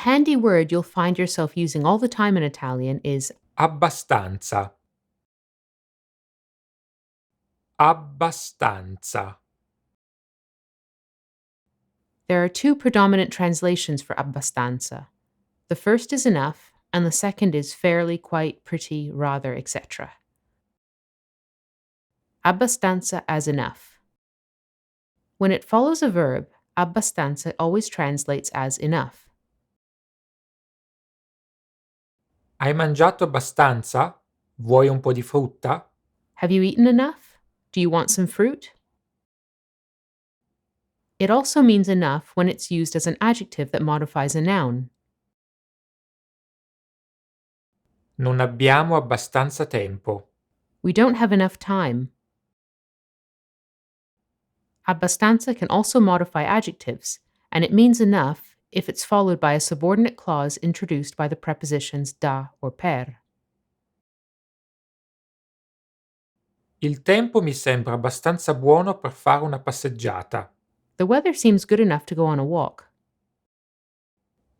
handy word you'll find yourself using all the time in Italian is abbastanza. Abbastanza. there are two predominant translations for abbastanza. The first is enough, and the second is fairly, quite, pretty, rather, etc. Abbastanza as enough. When it follows a verb, abbastanza always translates as enough. Hai mangiato abbastanza? Vuoi un po' di frutta? Have you eaten enough? Do you want some fruit? It also means enough when it's used as an adjective that modifies a noun. Non abbiamo abbastanza tempo. We don't have enough time. Abbastanza can also modify adjectives, and it means enough if it's followed by a subordinate clause introduced by the prepositions da or per. Il tempo mi sembra abbastanza buono per fare una passeggiata. The weather seems good enough to go on a walk.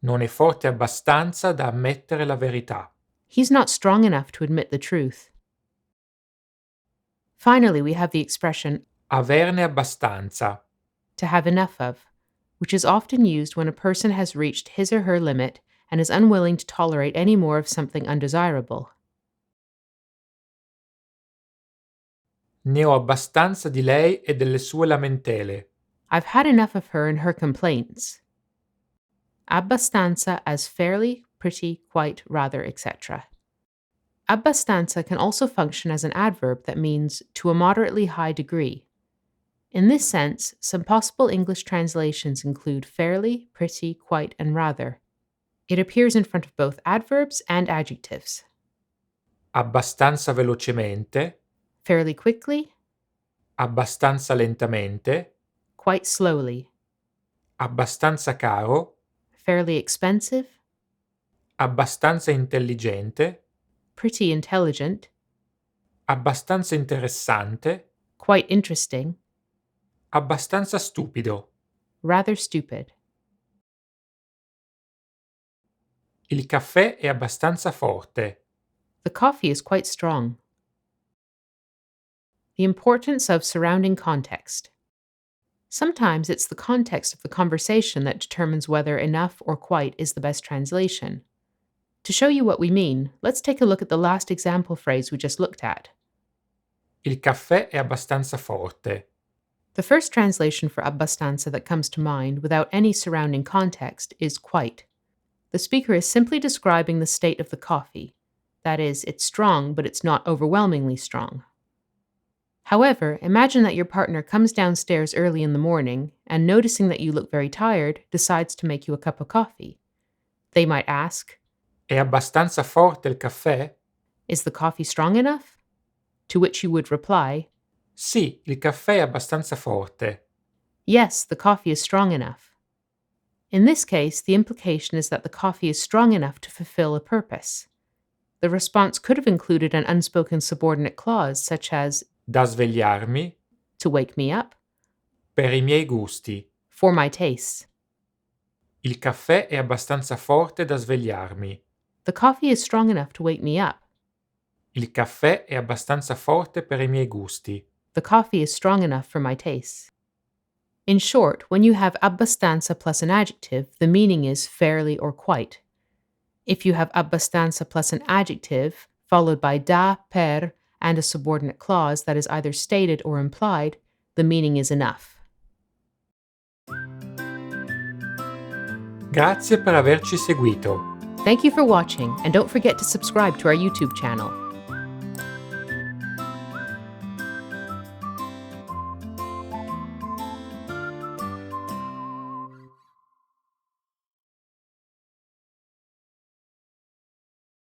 Non è forte abbastanza da ammettere la verità. He's not strong enough to admit the truth. Finally, we have the expression Averne abbastanza. to have enough of, which is often used when a person has reached his or her limit and is unwilling to tolerate any more of something undesirable. Ne ho abbastanza di lei e delle sue lamentele. I've had enough of her and her complaints. Abbastanza as fairly, pretty, quite, rather, etc. Abbastanza can also function as an adverb that means to a moderately high degree. In this sense, some possible English translations include fairly, pretty, quite, and rather. It appears in front of both adverbs and adjectives. Abbastanza velocemente. Fairly quickly, Abbastanza lentamente. quite slowly. Abbastanza caro. Fairly expensive, Abbastanza intelligente. pretty intelligent, Abbastanza interessante. quite interesting, Abbastanza stupido. rather stupid. Il caffè è abbastanza forte. The coffee is quite strong. The importance of surrounding context. Sometimes it's the context of the conversation that determines whether enough or quite is the best translation. To show you what we mean, let's take a look at the last example phrase we just looked at. Il caffè è abbastanza forte. The first translation for abbastanza that comes to mind without any surrounding context is quite. The speaker is simply describing the state of the coffee. That is, it's strong, but it's not overwhelmingly strong. However, imagine that your partner comes downstairs early in the morning and, noticing that you look very tired, decides to make you a cup of coffee. They might ask, È abbastanza forte il caffè? "Is the coffee strong enough?" To which you would reply, Sì, il caffè è abbastanza forte. "Yes, the coffee is strong enough." In this case, the implication is that the coffee is strong enough to fulfill a purpose. The response could have included an unspoken subordinate clause, such as Da svegliarmi. to wake me up, Per i miei gusti. for my tastes. Il caffè è abbastanza forte da svegliarmi. The coffee is strong enough to wake me up. Il caffè è abbastanza forte per i miei gusti. The coffee is strong enough for my tastes. In short, when you have abbastanza plus an adjective, the meaning is fairly or quite. If you have abbastanza plus an adjective, followed by da, per, and a subordinate clause that is either stated or implied, the meaning is enough. Grazie per averci seguito. Thank you for watching, and don't forget to subscribe to our YouTube channel.